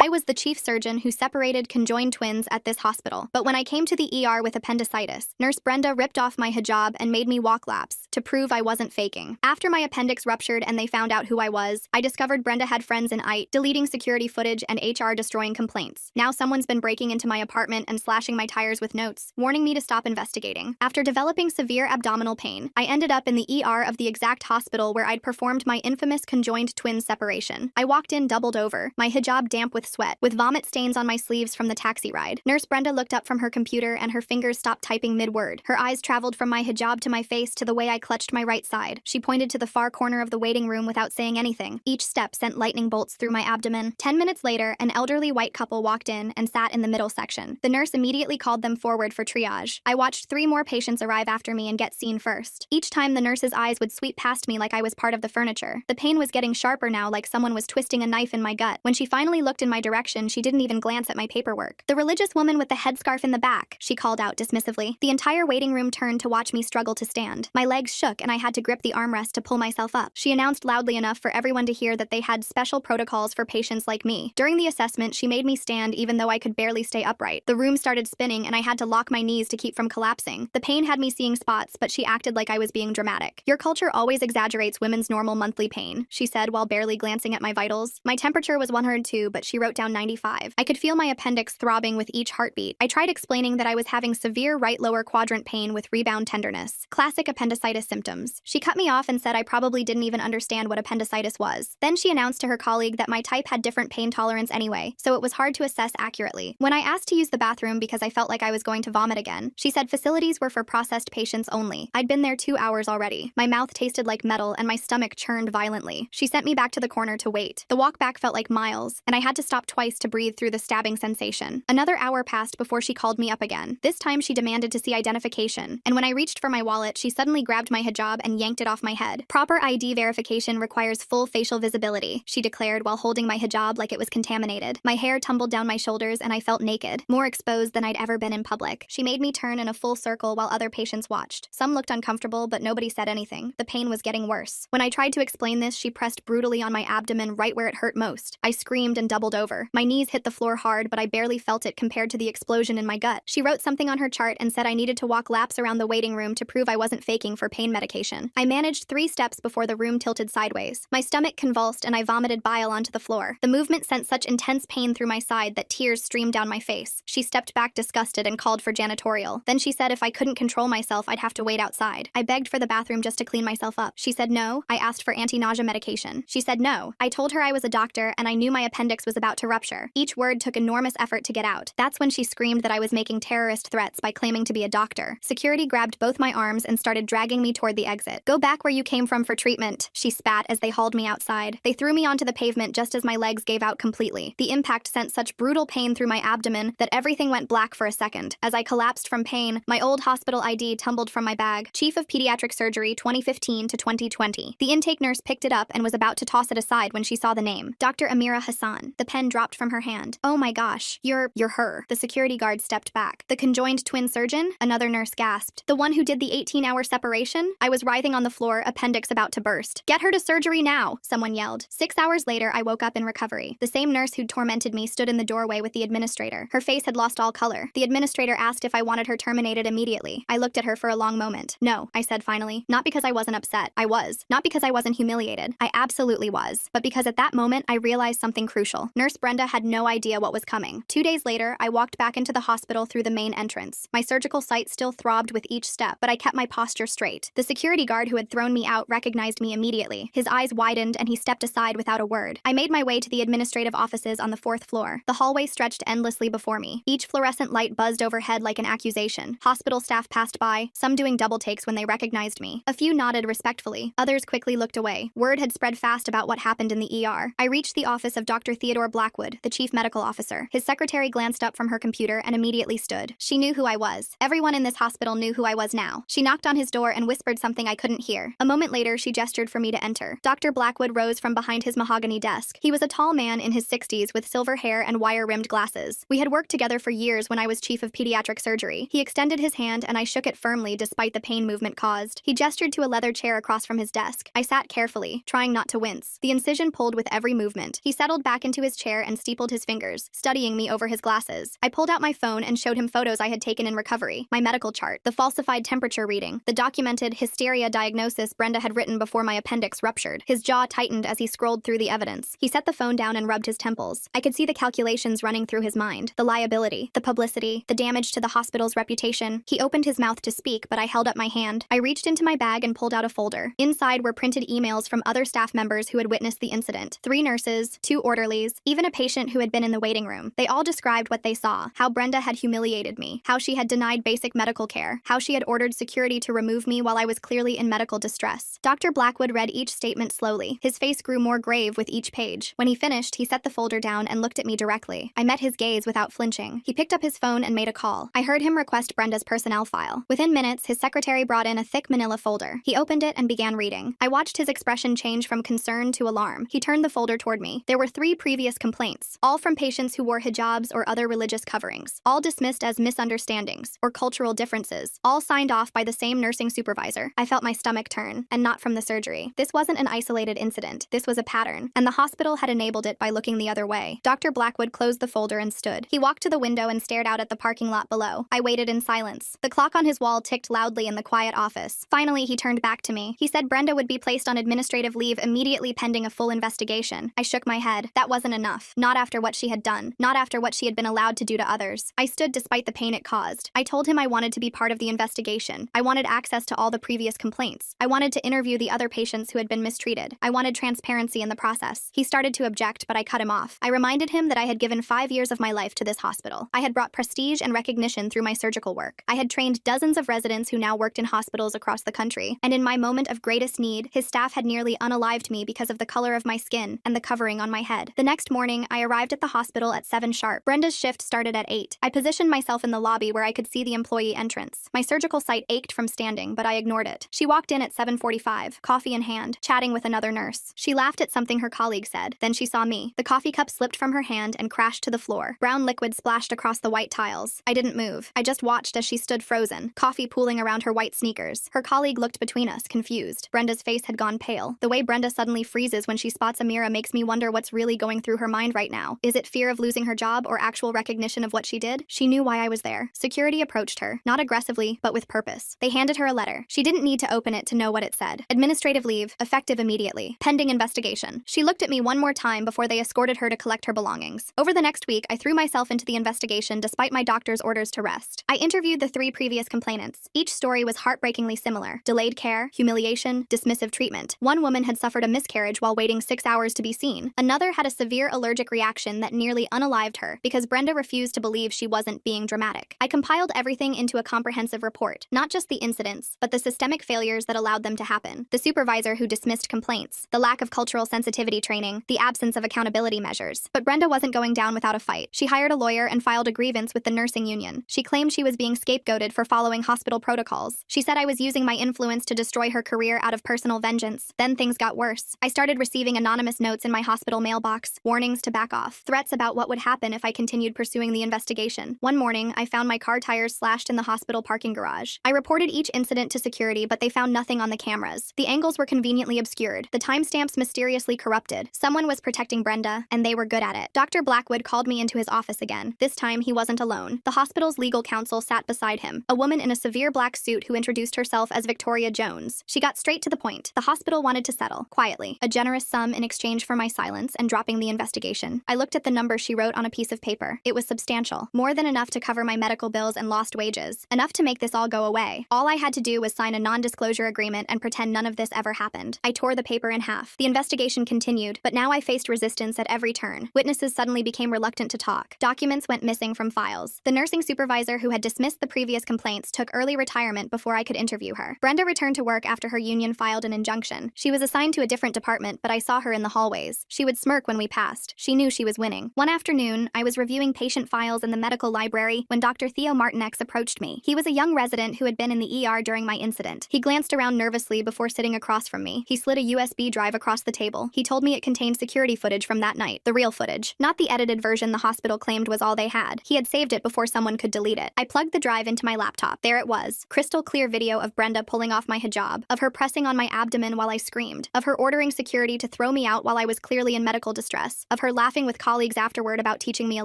I was the chief surgeon who separated conjoined twins at this hospital. But when I came to the ER with appendicitis, Nurse Brenda ripped off my hijab and made me walk laps to prove I wasn't faking. After my appendix ruptured and they found out who I was, I discovered Brenda had friends in IT, deleting security footage and HR destroying complaints. Now someone's been breaking into my apartment and slashing my tires with notes, warning me to stop investigating. After developing severe abdominal pain, I ended up in the ER of the exact hospital where I'd performed my infamous conjoined twin separation. I walked in doubled over, my hijab damp with sweat, with vomit stains on my sleeves from the taxi ride. Nurse Brenda looked up from her computer and her fingers stopped typing mid-word. Her eyes traveled from my hijab to my face to the way I clutched my right side. She pointed to the far corner of the waiting room without saying anything. Each step sent lightning bolts through my abdomen. 10 minutes later, an elderly white couple walked in and sat in the middle section. The nurse immediately called them forward for triage. I watched 3 more patients arrive after me and get seen first. Each time the nurse's eyes would sweep past me like I was part of the furniture. The pain was getting sharper now, like someone was twisting a knife in my gut. When she finally looked in my direction, she didn't even glance at my paperwork. "The religious woman with the headscarf in the back," she called out dismissively. The entire waiting room turned to watch me struggle to stand. My legs shook and I had to grip the armrest to pull myself up. She announced loudly enough for everyone to hear that they had special protocols for patients like me. During the assessment, she made me stand even though I could barely stay upright. The room started spinning and I had to lock my knees to keep from collapsing. The pain had me seeing spots, but she acted like I was being dramatic. "Your culture always exaggerates women's normal monthly pain," she said while barely glancing at my vitals. My temperature was 102, but she wrote down 95. I could feel my appendix throbbing with each heartbeat. I tried explaining that I was having severe right lower quadrant pain with rebound tenderness. Classic appendicitis symptoms. She cut me off and said I probably didn't even understand what appendicitis was. Then she announced to her colleague that my type had different pain tolerance anyway, so it was hard to assess accurately. When I asked to use the bathroom because I felt like I was going to vomit again, she said facilities were for processed patients only. I'd been there 2 hours already. My mouth tasted like metal and my stomach churned violently. She sent me back to the corner to wait. The walk back felt like miles, and I had to stop twice to breathe through the stabbing sensation. Another hour passed before she called me up again. This time she demanded to see identification, and when I reached for my wallet, she suddenly grabbed my hijab and yanked it off my head. "Proper ID verification requires full facial visibility," she declared while holding my hijab like it was contaminated. My hair tumbled down my shoulders and I felt naked, more exposed than I'd ever been in public. She made me turn in a full circle while other patients watched. Some looked uncomfortable, but nobody said anything. The pain was getting worse. When I tried to explain this, she pressed brutally on my abdomen right where it hurt most. I screamed and doubled over. My knees hit the floor hard, but I barely felt it compared to the explosion in my gut. She wrote something on her chart and said I needed to walk laps around the waiting room to prove I wasn't faking for pain medication. I managed 3 steps before the room tilted sideways. My stomach convulsed and I vomited bile onto the floor. The movement sent such intense pain through my side that tears streamed down my face. She stepped back disgusted and called for janitorial. Then she said if I couldn't control myself, I'd have to wait outside. I begged for the bathroom just to clean myself up. She said no. I asked for anti-nausea medication. She said no. I told her I was a doctor and I knew my appendix was about to rupture. Each word took enormous effort to get out. That's when she screamed that I was making terrorist threats by claiming to be a doctor. Security grabbed both my arms and started dragging me toward the exit. "Go back where you came from for treatment," she spat as they hauled me outside. They threw me onto the pavement just as my legs gave out completely. The impact sent such brutal pain through my abdomen that everything went black for a second. As I collapsed from pain, my old hospital ID tumbled from my bag. Chief of Pediatric Surgery 2015 to 2020. The intake nurse picked it up and was about to toss it aside when she saw the name. Dr. Amira Hassan. The pen dropped from her hand. "Oh my gosh, you're her." The security guard stepped back. "The conjoined twin surgeon?" Another nurse gasped. "The one who did the 18-hour separation?" I was writhing on the floor, appendix about to burst. "Get her to surgery now," someone yelled. 6 hours later, I woke up in recovery. The same nurse who'd tormented me stood in the doorway with the administrator. Her face had lost all color. The administrator asked if I wanted her terminated immediately. I looked at her for a long moment. "No," I said finally. Not because I wasn't upset. I was. Not because I wasn't humiliated. I absolutely was. But because at that moment, I realized something crucial. Nurse Brenda had no idea what was coming. 2 days later, I walked back into the hospital through the main entrance. My surgical site still throbbed with each step, but I kept my posture straight. The security guard who had thrown me out recognized me immediately. His eyes widened and he stepped aside without a word. I made my way to the administrative offices on the 4th floor. The hallway stretched endlessly before me. Each fluorescent light buzzed overhead like an accusation. Hospital staff passed by, some doing double takes when they recognized me. A few nodded respectfully. Others quickly looked away. Word had spread fast about what happened in the ER. I reached the office of Dr. Theodore Blackwood, the chief medical officer. His secretary glanced up from her computer and immediately stood. She knew who I was. Everyone in this hospital knew who I was now. She knocked on his door and whispered something I couldn't hear. A moment later, she gestured for me to enter. Dr. Blackwood rose from behind his mahogany desk. He was a tall man in his 60s with silver hair and wire-rimmed glasses. We had worked together for years when I was chief of pediatric surgery. He extended his hand and I shook it firmly despite the pain movement caused. He gestured to a leather chair across from his desk. I sat carefully, trying not to wince. The incision pulled with every movement. He settled back into his chair chair and steepled his fingers, studying me over his glasses. I pulled out my phone and showed him photos I had taken in recovery, my medical chart, the falsified temperature reading, the documented hysteria diagnosis Brenda had written before my appendix ruptured. His jaw tightened as he scrolled through the evidence. He set the phone down and rubbed his temples. I could see the calculations running through his mind. The liability, the publicity, the damage to the hospital's reputation. He opened his mouth to speak, but I held up my hand. I reached into my bag and pulled out a folder. Inside were printed emails from other staff members who had witnessed the incident. 3 nurses, 2 orderlies, even a patient who had been in the waiting room. They all described what they saw, how Brenda had humiliated me, how she had denied basic medical care, how she had ordered security to remove me while I was clearly in medical distress. Dr. Blackwood read each statement slowly. His face grew more grave with each page. When he finished, he set the folder down and looked at me directly. I met his gaze without flinching. He picked up his phone and made a call. I heard him request Brenda's personnel file. Within minutes, his secretary brought in a thick manila folder. He opened it and began reading. I watched his expression change from concern to alarm. He turned the folder toward me. There were 3 previous complaints, all from patients who wore hijabs or other religious coverings, all dismissed as misunderstandings or cultural differences, all signed off by the same nursing supervisor. I felt my stomach turn, and not from the surgery. This wasn't an isolated incident. This was a pattern, and the hospital had enabled it by looking the other way. Dr. Blackwood closed the folder and stood. He walked to the window and stared out at the parking lot below. I waited in silence. The clock on his wall ticked loudly in the quiet office. Finally, he turned back to me. He said Brenda would be placed on administrative leave immediately pending a full investigation. I shook my head. That wasn't enough. Not after what she had done. Not after what she had been allowed to do to others. I stood despite the pain it caused. I told him I wanted to be part of the investigation. I wanted access to all the previous complaints. I wanted to interview the other patients who had been mistreated. I wanted transparency in the process. He started to object, but I cut him off. I reminded him that I had given 5 years of my life to this hospital. I had brought prestige and recognition through my surgical work. I had trained dozens of residents who now worked in hospitals across the country. And in my moment of greatest need, his staff had nearly unalived me because of the color of my skin and the covering on my head. The next morning, I arrived at the hospital at 7 sharp. Brenda's shift started at 8. I positioned myself in the lobby where I could see the employee entrance. My surgical site ached from standing, but I ignored it. She walked in at 7:45, coffee in hand, chatting with another nurse. She laughed at something her colleague said. Then she saw me. The coffee cup slipped from her hand and crashed to the floor. Brown liquid splashed across the white tiles. I didn't move. I just watched as she stood frozen, coffee pooling around her white sneakers. Her colleague looked between us, confused. Brenda's face had gone pale. The way Brenda suddenly freezes when she spots Amira makes me wonder what's really going through her mind right now. Is it fear of losing her job or actual recognition of what she did? She knew why I was there. Security approached her, not aggressively, but with purpose. They handed her a letter. She didn't need to open it to know what it said. Administrative leave, effective immediately. Pending investigation. She looked at me one more time before they escorted her to collect her belongings. Over the next week, I threw myself into the investigation despite my doctor's orders to rest. I interviewed the 3 previous complainants. Each story was heartbreakingly similar. Delayed care, humiliation, dismissive treatment. One woman had suffered a miscarriage while waiting 6 hours to be seen. Another had a severe allergic reaction that nearly unalived her because Brenda refused to believe she wasn't being dramatic. I compiled everything into a comprehensive report, not just the incidents, but the systemic failures that allowed them to happen. The supervisor who dismissed complaints, the lack of cultural sensitivity training, the absence of accountability measures. But Brenda wasn't going down without a fight. She hired a lawyer and filed a grievance with the nursing union. She claimed she was being scapegoated for following hospital protocols. She said I was using my influence to destroy her career out of personal vengeance. Then things got worse. I started receiving anonymous notes in my hospital mailbox, warnings to back off, threats about what would happen if I continued pursuing the investigation. One morning, I found my car tires slashed in the hospital parking garage. I reported each incident to security, but they found nothing on the cameras. The angles were conveniently obscured, the timestamps mysteriously corrupted. Someone was protecting Brenda, and they were good at it. Dr. Blackwood called me into his office again. This time, he wasn't alone. The hospital's legal counsel sat beside him, a woman in a severe black suit who introduced herself as Victoria Jones. She got straight to the point. The hospital wanted to settle, quietly, a generous sum in exchange for my silence and dropping the investigation. I looked at the number she wrote on a piece of paper. It was substantial, more than enough to cover my medical bills and lost wages, enough to make this all go away. All I had to do was sign a non-disclosure agreement and pretend none of this ever happened. I tore the paper in half. The investigation continued, but now I faced resistance at every turn. Witnesses suddenly became reluctant to talk. Documents went missing from files. The nursing supervisor who had dismissed the previous complaints took early retirement before I could interview her. Brenda returned to work after her union filed an injunction. She was assigned to a different department, but I saw her in the hallways. She would smirk when we passed. She knew she was winning. One afternoon, I was reviewing patient files in the medical library when Dr. Theo Martinex approached me. He was a young resident who had been in the ER during my incident. He glanced around nervously before sitting across from me. He slid a USB drive across the table. He told me it contained security footage from that night, the real footage, not the edited version the hospital claimed was all they had. He had saved it before someone could delete it. I plugged the drive into my laptop. There it was, crystal clear video of Brenda pulling off my hijab, of her pressing on my abdomen while I screamed, of her ordering security to throw me out while I was clearly in medical distress. of her laughing with colleagues afterward about teaching me a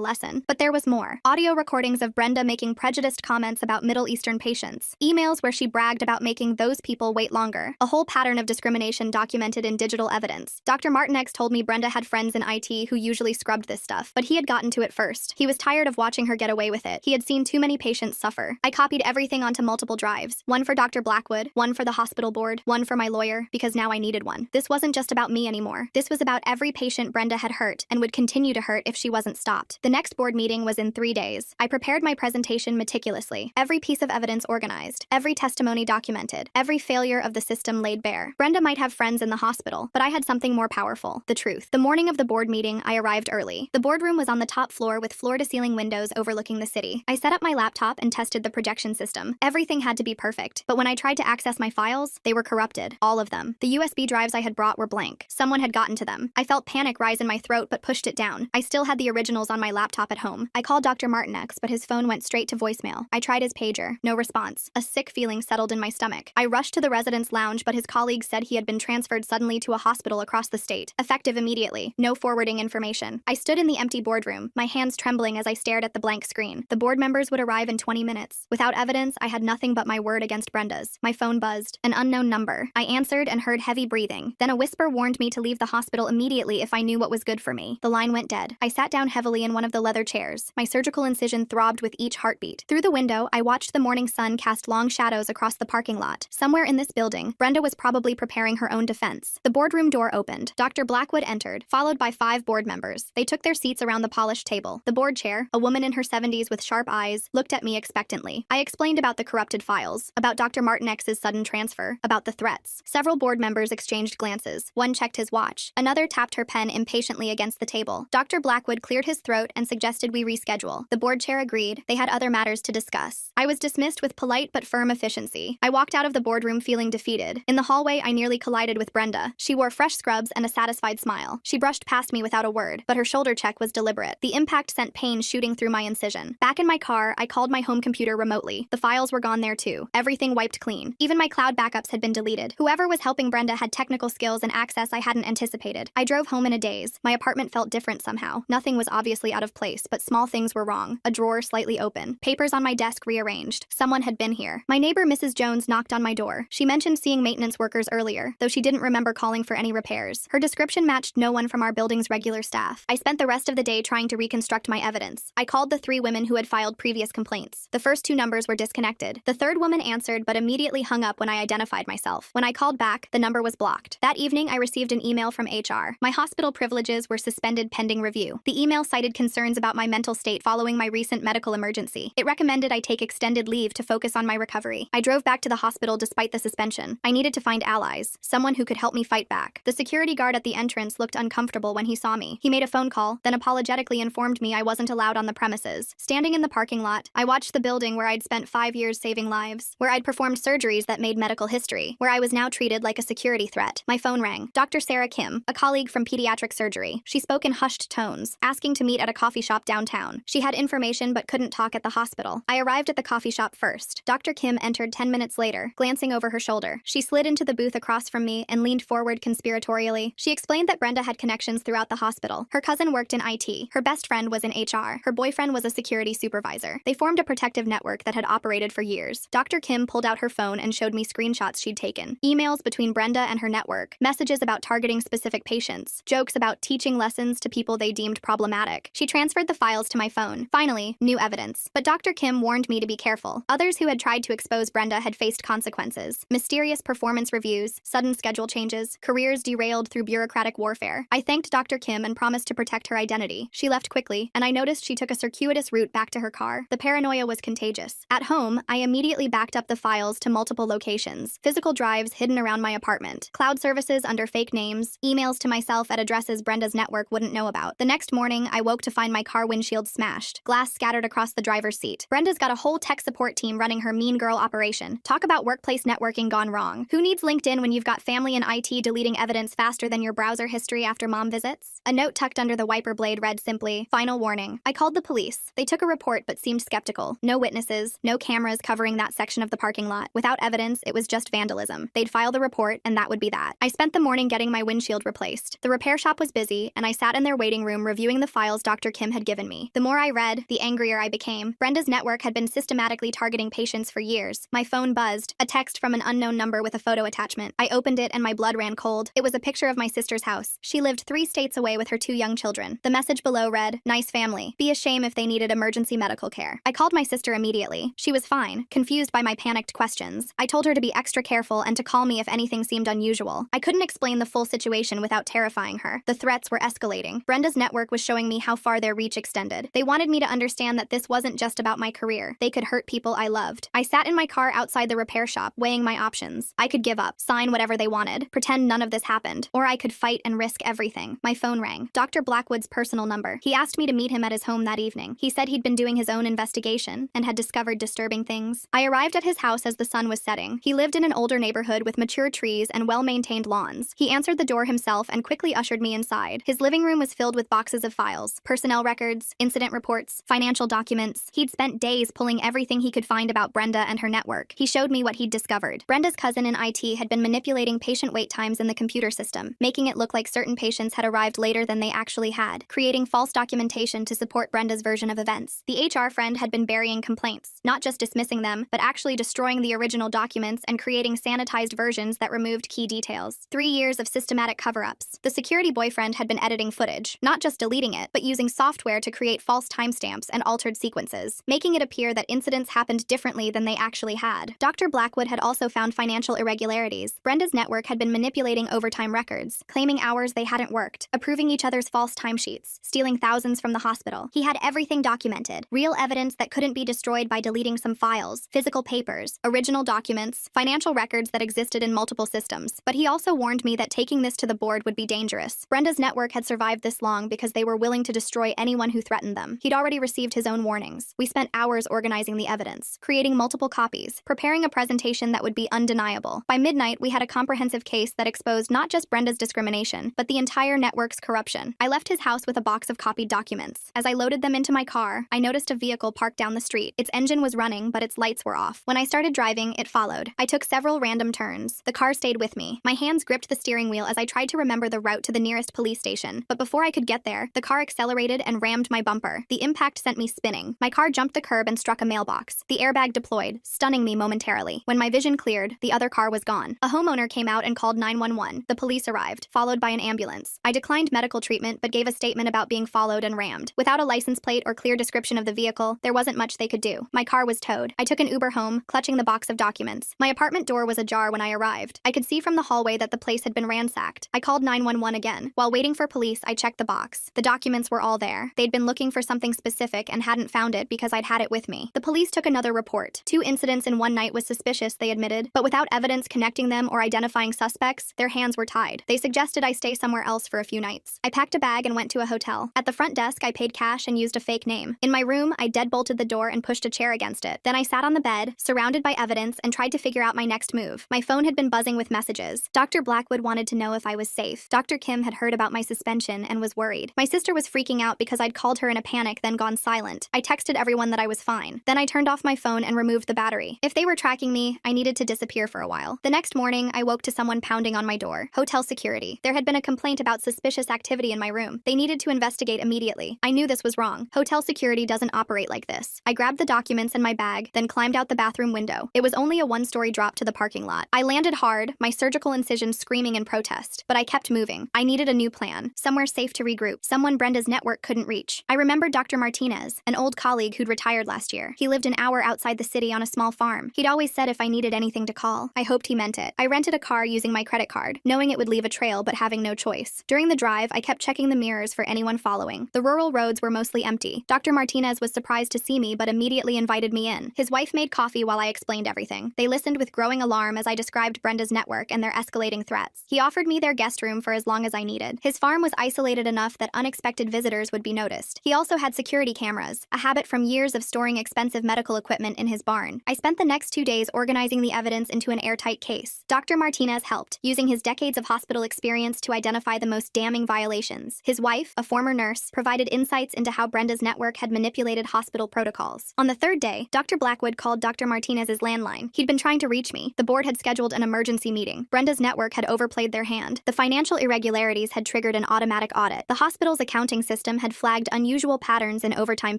lesson. But there was more. Audio recordings of Brenda making prejudiced comments about Middle Eastern patients. Emails where she bragged about making those people wait longer. A whole pattern of discrimination documented in digital evidence. Dr. Martinex told me Brenda had friends in IT who usually scrubbed this stuff, but he had gotten to it first. He was tired of watching her get away with it. He had seen too many patients suffer. I copied everything onto multiple drives. One for Dr. Blackwood, one for the hospital board, one for my lawyer, because now I needed one. This wasn't just about me anymore. This was about every patient Brenda had hurt and would continue to hurt if she wasn't stopped. The next board meeting was in 3 days. I prepared my presentation meticulously. Every piece of evidence organized. Every testimony documented. Every failure of the system laid bare. Brenda might have friends in the hospital, but I had something more powerful: the truth. The morning of the board meeting, I arrived early. The boardroom was on the top floor with floor-to-ceiling windows overlooking the city. I set up my laptop and tested the projection system. Everything had to be perfect, but when I tried to access my files, they were corrupted. All of them. The USB drives I had brought were blank. Someone had gotten to them. I felt panic rise in my throat but pushed it down. I still had the originals on my laptop at home. I called Dr. Martinex, but his phone went straight to voicemail. I tried his pager. No response. A sick feeling settled in my stomach. I rushed to the residence lounge, but his colleagues said he had been transferred suddenly to a hospital across the state. Effective immediately. No forwarding information. I stood in the empty boardroom, my hands trembling as I stared at the blank screen. The board members would arrive in 20 minutes. Without evidence, I had nothing but my word against Brenda's. My phone buzzed. An unknown number. I answered and heard heavy breathing. Then a whisper warned me to leave the hospital immediately if I knew what was good for me. The line went dead. I sat down heavily in one of the leather chairs. My surgical incision throbbed with each heartbeat. Through the window, I watched the morning sun cast long shadows across the parking lot. Somewhere in this building, Brenda was probably preparing her own defense. The boardroom door opened. Dr. Blackwood entered, followed by 5 board members. They took their seats around the polished table. The board chair, a woman in her 70s with sharp eyes, looked at me expectantly. I explained about the corrupted files, about Dr. Martinex's sudden transfer, about the threats. Several board members exchanged glances. One checked his watch. Another tapped her pen impatiently against the table. Dr. Blackwood cleared his throat and suggested we reschedule. The board chair agreed. They had other matters to discuss. I was dismissed with polite but firm efficiency. I walked out of the boardroom feeling defeated. In the hallway, I nearly collided with Brenda. She wore fresh scrubs and a satisfied smile. She brushed past me without a word, but her shoulder check was deliberate. The impact sent pain shooting through my incision. Back in my car, I called my home computer remotely. The files were gone there too. Everything wiped clean. Even my cloud backups had been deleted. Whoever was helping Brenda had technical skills and access I hadn't anticipated. I drove home in a daze. My apartment felt different somehow. Nothing was obviously out of place, but small things were wrong. A drawer slightly open. Papers on my desk rearranged. Someone had been here. My neighbor, Mrs. Jones, knocked on my door. She mentioned seeing maintenance workers earlier, though she didn't remember calling for any repairs. Her description matched no one from our building's regular staff. I spent the rest of the day trying to reconstruct my evidence. I called the 3 women who had filed previous complaints. The first 2 numbers were disconnected. The third woman answered but immediately hung up when I identified myself. When I called back, the number was blocked. That evening, I received an email from HR. My hospital privileges were suspended pending review. The email cited concerns about my mental state following my recent medical emergency. It recommended I take extended leave to focus on my recovery. I drove back to the hospital despite the suspension. I needed to find allies, someone who could help me fight back. The security guard at the entrance looked uncomfortable when he saw me. He made a phone call, then apologetically informed me I wasn't allowed on the premises. Standing in the parking lot, I watched the building where I'd spent 5 years saving lives, where I'd performed surgeries that made medical history, where I was now treated like a security threat. My phone rang. Dr. Sarah Kim, a colleague from pediatric surgery. She spoke in hushed tones, asking to meet at a coffee shop downtown. She had information but couldn't talk at the hospital. I arrived at the coffee shop first. Dr. Kim entered 10 minutes later, glancing over her shoulder. She slid into the booth across from me and leaned forward conspiratorially. She explained that Brenda had connections throughout the hospital. Her cousin worked in IT. Her best friend was in HR. Her boyfriend was a security supervisor. They formed a protective network that had operated for years. Dr. Kim pulled out her phone and showed me screenshots she'd taken. Emails between Brenda and her network. Messages about targeting specific patients. Jokes about teaching lessons to people they deemed problematic. She transferred the files to my phone. Finally, new evidence. But Dr. Kim warned me to be careful. Others who had tried to expose Brenda had faced consequences. Mysterious performance reviews, sudden schedule changes, careers derailed through bureaucratic warfare. I thanked Dr. Kim and promised to protect her identity. She left quickly, and I noticed she took a circuitous route back to her car. The paranoia was contagious. At home, I immediately backed up the files to multiple locations. Physical drives hidden around my apartment. Cloud services under fake names. Emails to myself at addresses Brenda's network wouldn't know about. The next morning, I woke to find my car windshield smashed. Glass scattered across the driver's seat. Brenda's got a whole tech support team running her mean girl operation. Talk about workplace networking gone wrong. Who needs LinkedIn when you've got family in IT deleting evidence faster than your browser history after mom visits? A note tucked under the wiper blade read simply, "Final warning." I called the police. They took a report but seemed skeptical. No witnesses, no cameras covering that section of the parking lot. Without evidence, it was just vandalism. They'd file the report, and that would be that. I spent the morning getting my windshield replaced. The repair shop was busy, and I sat in their waiting room reviewing the files Dr. Kim had given me. The more I read, the angrier I became. Brenda's network had been systematically targeting patients for years. My phone buzzed, a text from an unknown number with a photo attachment. I opened it and my blood ran cold. It was a picture of my sister's house. She lived 3 states away with her 2 young children. The message below read, "Nice family. Be a shame if they needed emergency medical care." I called my sister immediately. She was fine, confused by my panicked questions. I told her to be extra careful and to call me if anything seemed unusual. I couldn't explain the full situation without terrifying her. The threats were escalating. Brenda's network was showing me how far their reach extended. They wanted me to understand that this wasn't just about my career. They could hurt people I loved. I sat in my car outside the repair shop, weighing my options. I could give up, sign whatever they wanted, pretend none of this happened, or I could fight and risk everything. My phone rang. Dr. Blackwood's personal number. He asked me to meet him at his home that evening. He said he'd been doing his own investigation and had discovered disturbing things. I arrived at his house as the sun was setting. He lived in an older neighborhood with mature trees and well-maintained lawns. He answered the door himself and quickly ushered me inside. His living room was filled with boxes of files, personnel records, incident reports, financial documents. He'd spent days pulling everything he could find about Brenda and her network. He showed me what he'd discovered. Brenda's cousin in IT had been manipulating patient wait times in the computer system, making it look like certain patients had arrived later than they actually had, creating false documentation to support Brenda's version of events. The HR friend had been burying complaints, not just dismissing them, but actually destroying the original documents and creating sanitized versions that removed key details. 3 years of systematic cover-ups. The security boyfriend had been editing footage, not just deleting it, but using software to create false timestamps and altered sequences, making it appear that incidents happened differently than they actually had. Dr. Blackwood had also found financial irregularities. Brenda's network had been manipulating overtime records, claiming hours they hadn't worked, approving each other's false timesheets, stealing thousands from the hospital. He had everything documented, real evidence that couldn't be destroyed by deleting some files, physical papers, original documents, financial records that existed in multiple systems. But he also warned me that taking this to the board would be dangerous. Brenda's network had survived this long because they were willing to destroy anyone who threatened them. He'd already received his own warnings. We spent hours organizing the evidence, creating multiple copies, preparing a presentation that would be undeniable. By midnight, we had a comprehensive case that exposed not just Brenda's discrimination, but the entire network's corruption. I left his house with a box of copied documents. As I loaded them into my car, I noticed a vehicle parked down the street. Its engine was running, but its lights were off. When I started driving, it followed. I took several random turns. The car stayed with me. My hands gripped the steering wheel as I tried to remember the route to the nearest police station. But before I could get there, the car accelerated and rammed my bumper. The impact sent me spinning. My car jumped the curb and struck a mailbox. The airbag deployed, stunning me momentarily. When my vision cleared, the other car was gone. A homeowner came out and called 911. The police arrived, followed by an ambulance. I declined medical treatment but gave a statement about being followed and rammed. Without a license plate or clear description of the vehicle, there wasn't much they could do. My car was towed. I took an Uber home, clutching the box of documents. My apartment door was ajar when I arrived. I could see from the hallway that the place had been ransacked. I called 911 again. While waiting for police, I checked the box. The documents were all there. They'd been looking for something specific and hadn't found it because I'd had it with me. The police took another report. 2 incidents in one night was suspicious, they admitted, but without evidence connecting them or identifying suspects, their hands were tied. They suggested I stay somewhere else for a few nights. I packed a bag and went to a hotel. At the front desk, I paid cash and used a fake name. In my room, I deadbolted the door and pushed a chair against it. Then I sat on the bed, surrounded by evidence, and tried to figure out my next move. My phone had been buzzing with messages. Dr. Blackwood wanted to know if I was safe. Dr. Kim had heard about my suspension and was worried. My sister was freaking out because I'd called her in a panic, then gone silent. I texted everyone that I was fine. Then I turned off my phone and removed the battery. If they were tracking me, I needed to disappear for a while. The next morning, I woke to someone pounding on my door. Hotel security. There had been a complaint about suspicious activity in my room. They needed to investigate immediately. I knew this was wrong. Hotel security doesn't operate like this. I grabbed the documents in my bag, then climbed out the bathroom window. It was only a 1-story drop to the parking lot. I landed hard, my surgical incision screaming in protest, but I kept moving. I needed a new plan, somewhere safe to regroup, someone Brenda's network couldn't reach. I remembered Dr. Martinez, an old colleague who'd retired last year. He lived an hour outside the city on a small farm. He'd always said if I needed anything to call. I hoped he meant it. I rented a car using my credit card, knowing it would leave a trail but having no choice. During the drive, I kept checking the mirrors for anyone following. The rural roads were mostly empty. Dr. Martinez was surprised to see me but immediately invited me in. His wife made coffee while I explained everything. They listened with growing alarm as I described Brenda's network and their escalating threats. He offered me their guest room for as long as I needed. His farm was isolated enough that unexpected visitors would be noticed. He also had security cameras, a habit from years of storing expensive medical equipment in his barn. I spent the next 2 days organizing the evidence into an airtight case. Dr. Martinez helped, using his decades of hospital experience to identify the most damning violations. His wife, a former nurse, provided insights into how Brenda's network had manipulated hospital protocols. On the 3rd day, Dr. Blackwood called Dr. Martinez's landline. He'd been trying to reach me. The board had scheduled an emergency meeting. Brenda's network had overplayed their hand. The financial irregularities had triggered an an automatic audit. The hospital's accounting system had flagged unusual patterns in overtime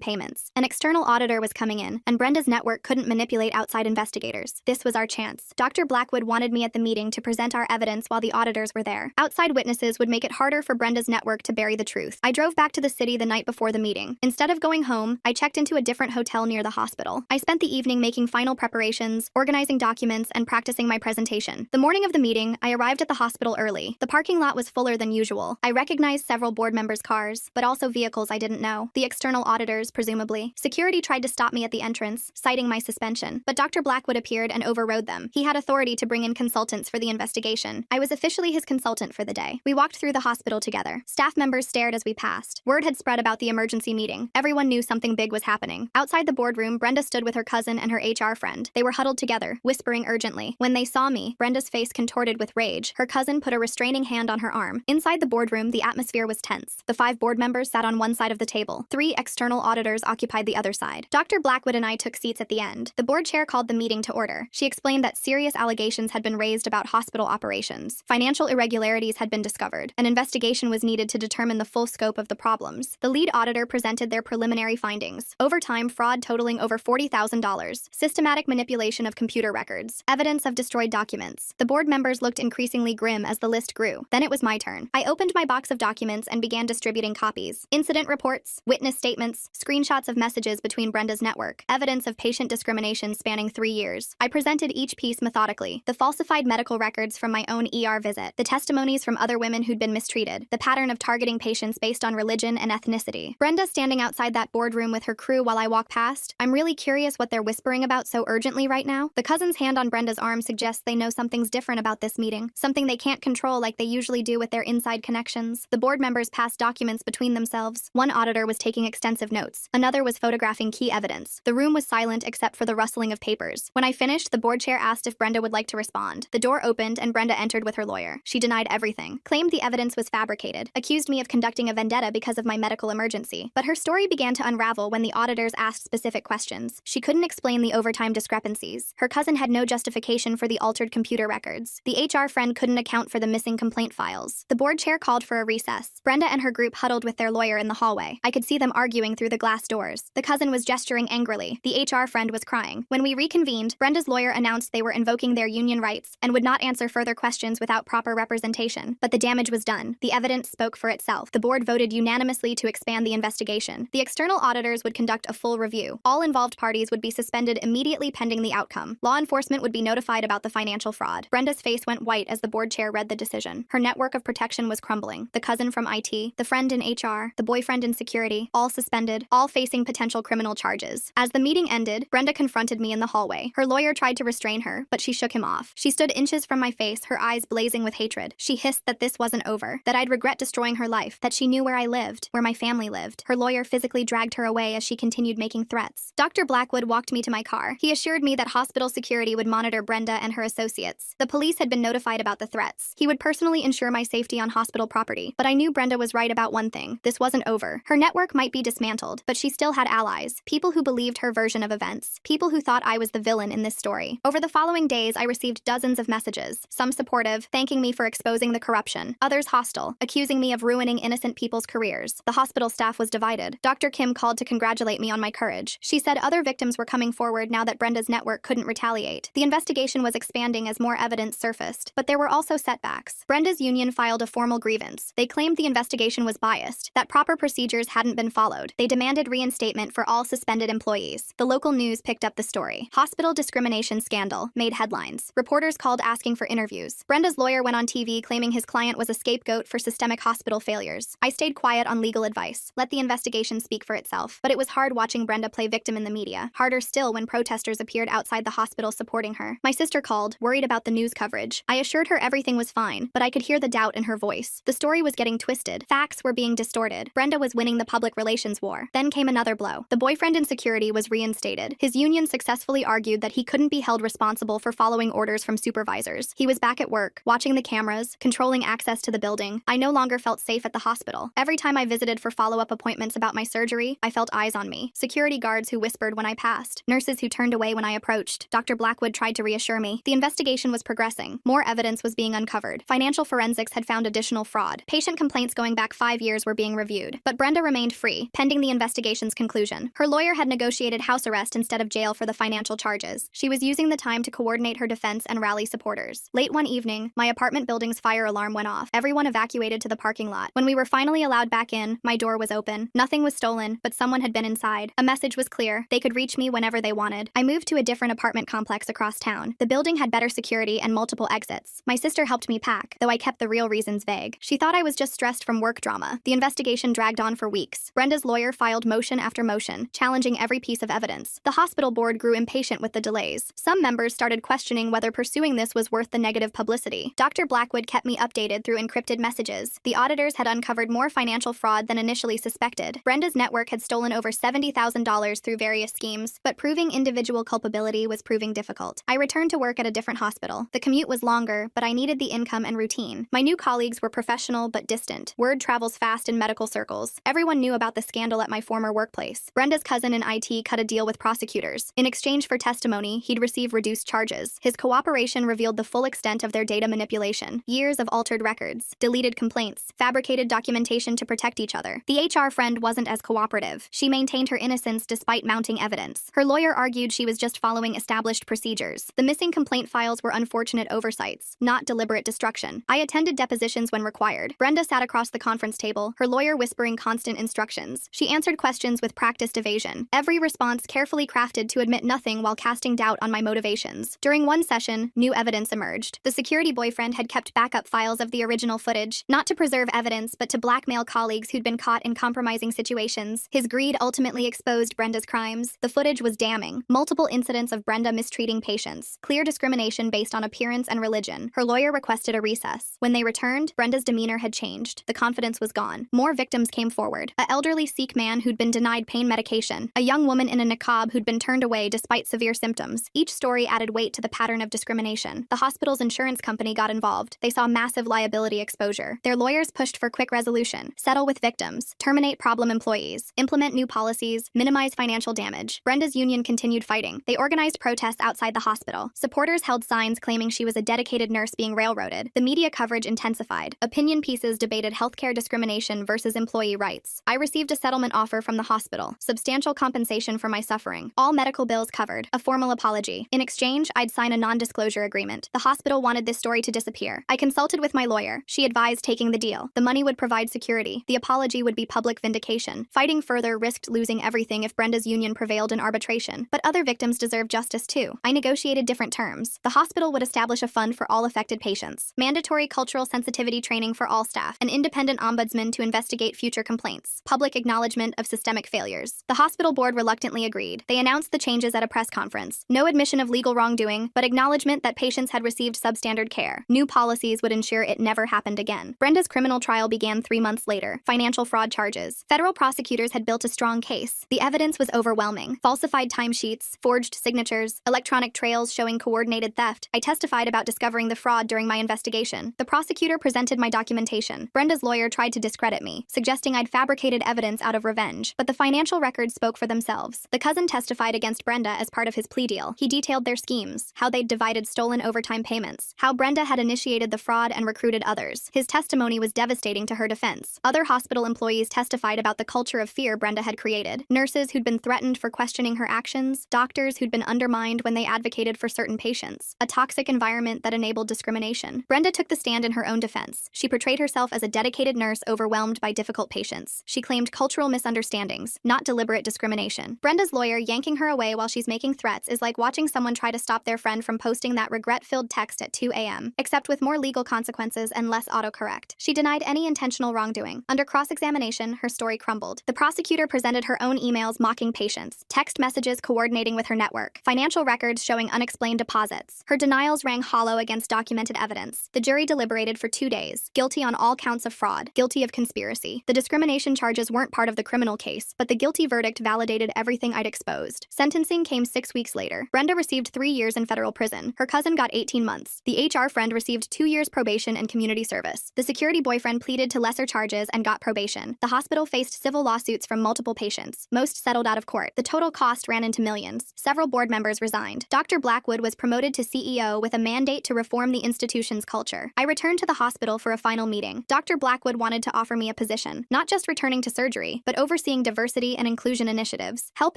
payments. An external auditor was coming in, and Brenda's network couldn't manipulate outside investigators. This was our chance. Dr. Blackwood wanted me at the meeting to present our evidence while the auditors were there. Outside witnesses would make it harder for Brenda's network to bury the truth. I drove back to the city the night before the meeting. Instead of going home, I checked into a different hotel near the hospital. I spent the evening making final preparations, organizing documents, and practicing my presentation. The morning of the meeting, I arrived at the hospital early. The parking lot was fuller than usual. I recognized several board members' cars, but also vehicles I didn't know. The external auditors, presumably. Security tried to stop me at the entrance, citing my suspension, but Dr. Blackwood appeared and overrode them. He had authority to bring in consultants for the investigation. I was officially his consultant for the day. We walked through the hospital together. Staff members stared as we passed. Word had spread about the emergency meeting. Everyone knew something big was happening. Outside the boardroom, Brenda stood with her cousin and her HR friend. They were huddled together, whispering urgently. When they saw me, Brenda's face contorted with rage. Her cousin put a restraining hand on her arm. Inside the boardroom, the atmosphere was tense. The 5 board members sat on one side of the table. 3 external auditors occupied the other side. Dr. Blackwood and I took seats at the end. The board chair called the meeting to order. She explained that serious allegations had been raised about hospital operations. Financial irregularities had been discovered. An investigation was needed to determine the full scope of the problems. The lead auditor presented their preliminary findings. Overtime fraud totaling over $40,000. Systematic manipulation of computer records. Evidence of destroyed documents. The board members looked increasingly grim as the list grew. Then it was my turn. I opened my box of documents and began distributing copies. Incident reports, witness statements, screenshots of messages between Brenda's network, evidence of patient discrimination spanning 3 years. I presented each piece methodically. The falsified medical records from my own ER visit, the testimonies from other women who'd been mistreated, the pattern of targeting patients based on religion and ethnicity. Brenda standing outside that boardroom with her crew while I walk past. I'm really curious what they're whispering about so urgently right now. The cousin's hand on Brenda's arm suggests they know something's different about this meeting, something they can't control like they usually do with their inside connections. The board members passed documents between themselves. One auditor was taking extensive notes. Another was photographing key evidence. The room was silent except for the rustling of papers. When I finished, the board chair asked if Brenda would like to respond. The door opened and Brenda entered with her lawyer. She denied everything, claimed the evidence was fabricated, accused me of conducting a vendetta because of my medical emergency. But her story began to unravel when the auditors asked specific questions. She couldn't explain the overtime discrepancies. Her cousin had no justification for the altered computer records. The HR friend couldn't account for the missing complaint files. The board chair called for a recess. Brenda and her group huddled with their lawyer in the hallway. I could see them arguing through the glass doors. The cousin was gesturing angrily. The HR friend was crying. When we reconvened, Brenda's lawyer announced they were invoking their union rights and would not answer further questions without proper representation. But the damage was done. The evidence spoke for itself. The board voted unanimously to expand the investigation. The external auditors would conduct a full review. All involved parties would be suspended immediately pending the outcome. Law enforcement would be notified about the financial fraud. Brenda's face went white as the board chair read the decision. Her network of protection was crumbling. The cousin from IT, the friend in HR, the boyfriend in security, all suspended, all facing potential criminal charges. As the meeting ended, Brenda confronted me in the hallway. Her lawyer tried to restrain her, but she shook him off. She stood inches from my face, her eyes blazing with hatred. She hissed that this wasn't over, that I'd regret destroying her life, that she knew where I lived, where my family lived. Her lawyer physically dragged her away as she continued making threats. Dr. Blackwood walked me to my car. He assured me that hospital security would monitor Brenda and her associates. The police had been notified about the threats. He would personally ensure my safety on hospital property. But I knew Brenda was right about one thing. This wasn't over. Her network might be dismantled, but she still had allies. People who believed her version of events. People who thought I was the villain in this story. Over the following days, I received dozens of messages. Some supportive, thanking me for exposing the corruption. Others hostile, accusing me of ruining innocent people's careers. The hospital staff was divided. Dr. Kim called to congratulate me on my courage. She said other victims were coming forward now that Brenda's network couldn't retaliate. The investigation was expanding as more evidence surfaced, but there were also setbacks. Brenda's union filed a formal grievance. They claimed the investigation was biased, that proper procedures hadn't been followed. They demanded reinstatement for all suspended employees. The local news picked up the story. Hospital discrimination scandal made headlines. Reporters called asking for interviews. Brenda's lawyer went on TV claiming his client was a scapegoat for systemic hospital failures. I stayed quiet on legal advice. Let the investigation speak for itself. But it was hard watching Brenda play victim in the media. Harder still when protesters appeared outside the hospital supporting her. My sister called, worried about the news coverage. I assured her everything was fine, but I could hear the doubt in her voice. The story was getting twisted. Facts were being distorted. Brenda was winning the public relations war. Then came another blow. The boyfriend in security was reinstated. His union successfully argued that he couldn't be held responsible for following orders from supervisors. He was back at work, watching the cameras, controlling access to the building. I no longer felt safe at the hospital. Every time I visited for follow-up appointments about my surgery, I felt eyes on me. Security guards who whispered when I passed. Nurses who turned away when I approached. Dr. Blackwood tried to reassure me. The investigation was progressing. More evidence was being uncovered. Financial forensics had found additional fraud. fraud. Patient complaints going back 5 years were being reviewed, but Brenda remained free, pending the investigation's conclusion. Her lawyer had negotiated house arrest instead of jail for the financial charges. She was using the time to coordinate her defense and rally supporters. Late one evening, my apartment building's fire alarm went off. Everyone evacuated to the parking lot. When we were finally allowed back in, my door was open. Nothing was stolen, but someone had been inside. A message was clear. They could reach me whenever they wanted. I moved to a different apartment complex across town. The building had better security and multiple exits. My sister helped me pack, though I kept the real reasons vague. She thought I was just stressed from work drama. The investigation dragged on for weeks. Brenda's lawyer filed motion after motion, challenging every piece of evidence. The hospital board grew impatient with the delays. Some members started questioning whether pursuing this was worth the negative publicity. Dr. Blackwood kept me updated through encrypted messages. The auditors had uncovered more financial fraud than initially suspected. Brenda's network had stolen over $70,000 through various schemes, but proving individual culpability was proving difficult. I returned to work at a different hospital. The commute was longer, but I needed the income and routine. My new colleagues were professional but distant. Word travels fast in medical circles. Everyone knew about the scandal at my former workplace. Brenda's cousin in IT cut a deal with prosecutors. In exchange for testimony, he'd receive reduced charges. His cooperation revealed the full extent of their data manipulation. Years of altered records, deleted complaints, fabricated documentation to protect each other. The HR friend wasn't as cooperative. She maintained her innocence despite mounting evidence. Her lawyer argued she was just following established procedures. The missing complaint files were unfortunate oversights, not deliberate destruction. I attended depositions when required. Brenda sat across the conference table, her lawyer whispering constant instructions. She answered questions with practiced evasion. Every response carefully crafted to admit nothing while casting doubt on my motivations. During one session, new evidence emerged. The security boyfriend had kept backup files of the original footage, not to preserve evidence, but to blackmail colleagues who'd been caught in compromising situations. His greed ultimately exposed Brenda's crimes. The footage was damning. Multiple incidents of Brenda mistreating patients. Clear discrimination based on appearance and religion. Her lawyer requested a recess. When they returned, Brenda's demeanor had changed. The confidence was gone. More victims came forward. An elderly Sikh man who'd been denied pain medication. A young woman in a niqab who'd been turned away despite severe symptoms. Each story added weight to the pattern of discrimination. The hospital's insurance company got involved. They saw massive liability exposure. Their lawyers pushed for quick resolution. Settle with victims. Terminate problem employees. Implement new policies. Minimize financial damage. Brenda's union continued fighting. They organized protests outside the hospital. Supporters held signs claiming she was a dedicated nurse being railroaded. The media coverage intensified. Opinion pieces debated healthcare discrimination versus employee rights. I received a settlement offer from the hospital. Substantial compensation for my suffering. All medical bills covered. A formal apology. In exchange, I'd sign a non-disclosure agreement. The hospital wanted this story to disappear. I consulted with my lawyer. She advised taking the deal. The money would provide security. The apology would be public vindication. Fighting further risked losing everything if Brenda's union prevailed in arbitration. But other victims deserve justice too. I negotiated different terms. The hospital would establish a fund for all affected patients. Mandatory cultural sensitivity training for all staff. An independent ombudsman to investigate future complaints. Public acknowledgement of systemic failures. The hospital board reluctantly agreed. They announced the changes at a press conference. No admission of legal wrongdoing, but acknowledgement that patients had received substandard care. New policies would ensure it never happened again. Brenda's criminal trial began 3 months later. Financial fraud charges. Federal prosecutors had built a strong case. The evidence was overwhelming. Falsified timesheets, forged signatures, electronic trails showing coordinated theft. I testified about discovering the fraud during my investigation. The prosecutor presented my documentation. Brenda's lawyer tried to discredit me, suggesting I'd fabricated evidence out of revenge. But the financial records spoke for themselves. The cousin testified against Brenda as part of his plea deal. He detailed their schemes, how they'd divided stolen overtime payments, how Brenda had initiated the fraud and recruited others. His testimony was devastating to her defense. Other hospital employees testified about the culture of fear Brenda had created. Nurses who'd been threatened for questioning her actions, doctors who'd been undermined when they advocated for certain patients, a toxic environment that enabled discrimination. Brenda took the stand in her own defense. She portrayed herself as a dedicated nurse overwhelmed by difficult patients. She claimed cultural misunderstandings, not deliberate discrimination. Brenda's lawyer yanking her away while she's making threats is like watching someone try to stop their friend from posting that regret-filled text at 2 a.m., except with more legal consequences and less autocorrect. She denied any intentional wrongdoing. Under cross-examination, her story crumbled. The prosecutor presented her own emails mocking patients, text messages coordinating with her network, financial records showing unexplained deposits. Her denials rang hollow against documented evidence. The jury deliberated for 2 days, guilty on all counts of fraud, guilty of conspiracy. The discrimination charges weren't part of the criminal case, but the guilty verdict validated everything I'd exposed. Sentencing came 6 weeks later. Brenda received 3 years in federal prison. Her cousin got 18 months. The HR friend received 2 years probation and community service. The security boyfriend pleaded to lesser charges and got probation. The hospital faced civil lawsuits from multiple patients. Most settled out of court. The total cost ran into millions. Several board members resigned. Dr. Blackwood was promoted to CEO with a mandate to reform the institution's culture. I returned to the hospital for a final final meeting. Dr. Blackwood wanted to offer me a position, not just returning to surgery, but overseeing diversity and inclusion initiatives. Help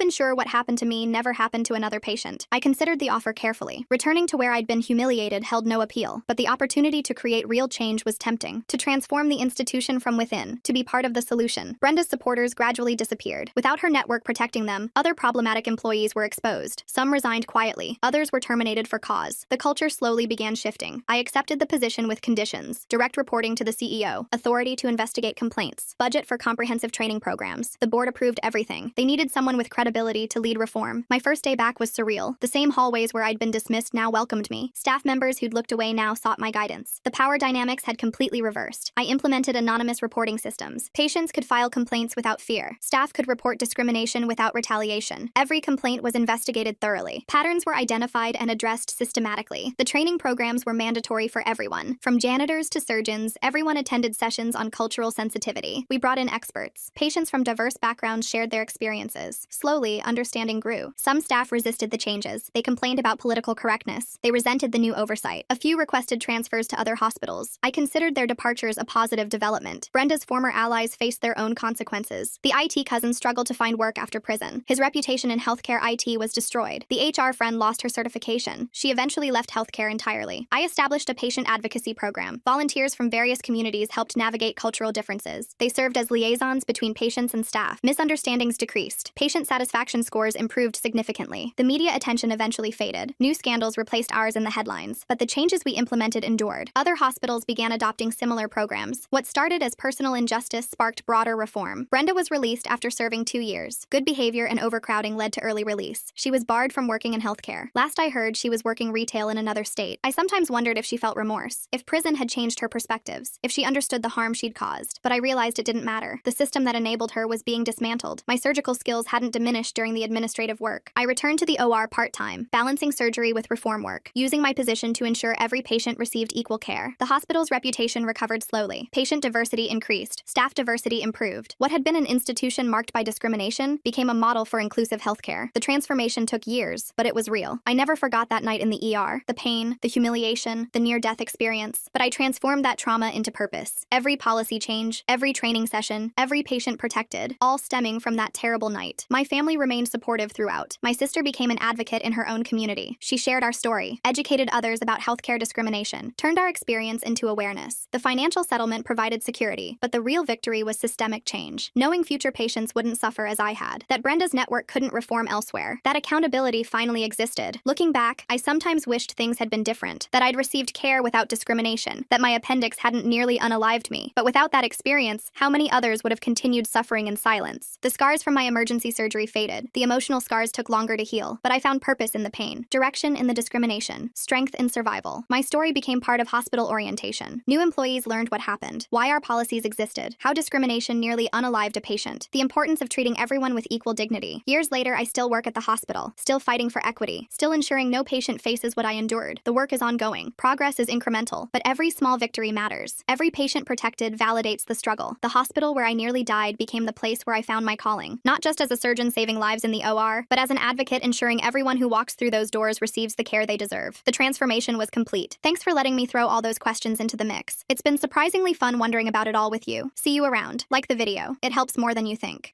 ensure what happened to me never happened to another patient. I considered the offer carefully. Returning to where I'd been humiliated held no appeal, but the opportunity to create real change was tempting. To transform the institution from within, to be part of the solution. Brenda's supporters gradually disappeared. Without her network protecting them, other problematic employees were exposed. Some resigned quietly, others were terminated for cause. The culture slowly began shifting. I accepted the position with conditions: direct reporting to the CEO, authority to investigate complaints, budget for comprehensive training programs. The board approved everything. They needed someone with credibility to lead reform. My first day back was surreal. The same hallways where I'd been dismissed now welcomed me. Staff members who'd looked away now sought my guidance. The power dynamics had completely reversed. I implemented anonymous reporting systems. Patients could file complaints without fear. Staff could report discrimination without retaliation. Every complaint was investigated thoroughly. Patterns were identified and addressed systematically. The training programs were mandatory for everyone. From janitors to surgeons, everyone attended sessions on cultural sensitivity. We brought in experts. Patients from diverse backgrounds shared their experiences. Slowly, understanding grew. Some staff resisted the changes. They complained about political correctness. They resented the new oversight. A few requested transfers to other hospitals. I considered their departures a positive development. Brenda's former allies faced their own consequences. The IT cousin struggled to find work after prison. His reputation in healthcare IT was destroyed. The HR friend lost her certification. She eventually left healthcare entirely. I established a patient advocacy program. Volunteers from various communities helped navigate cultural differences. They served as liaisons between patients and staff. Misunderstandings decreased. Patient satisfaction scores improved significantly. The media attention eventually faded. New scandals replaced ours in the headlines, but the changes we implemented endured. Other hospitals began adopting similar programs. What started as personal injustice sparked broader reform. Brenda was released after serving 2 years. Good behavior and overcrowding led to early release. She was barred from working in healthcare. Last I heard, she was working retail in another state. I sometimes wondered if she felt remorse, if prison had changed her perspectives, if she understood the harm she'd caused. But I realized it didn't matter. The system that enabled her was being dismantled. My surgical skills hadn't diminished during the administrative work. I returned to the OR part-time, balancing surgery with reform work, using my position to ensure every patient received equal care. The hospital's reputation recovered slowly. Patient diversity increased. Staff diversity improved. What had been an institution marked by discrimination became a model for inclusive healthcare. The transformation took years, but it was real. I never forgot that night in the ER, the pain, the humiliation, the near-death experience, but I transformed that trauma into purpose. Every policy change, every training session, every patient protected, all stemming from that terrible night. My family remained supportive throughout. My sister became an advocate in her own community. She shared our story, educated others about healthcare discrimination, turned our experience into awareness. The financial settlement provided security, but the real victory was systemic change. Knowing future patients wouldn't suffer as I had, that Brenda's network couldn't reform elsewhere, that accountability finally existed. Looking back, I sometimes wished things had been different, that I'd received care without discrimination, that my appendix hadn't nearly unalived me. But without that experience, how many others would have continued suffering in silence? The scars from my emergency surgery faded. The emotional scars took longer to heal, but I found purpose in the pain, direction in the discrimination, strength in survival. My story became part of hospital orientation. New employees learned what happened, why our policies existed, how discrimination nearly unalived a patient, the importance of treating everyone with equal dignity. Years later, I still work at the hospital, still fighting for equity, still ensuring no patient faces what I endured. The work is ongoing. Progress is incremental, but every small victory matters. Every patient protected validates the struggle. The hospital where I nearly died became the place where I found my calling, not just as a surgeon saving lives in the OR, but as an advocate ensuring everyone who walks through those doors receives the care they deserve. The transformation was complete. Thanks for letting me throw all those questions into the mix. It's been surprisingly fun wondering about it all with you. See you around. Like the video. It helps more than you think.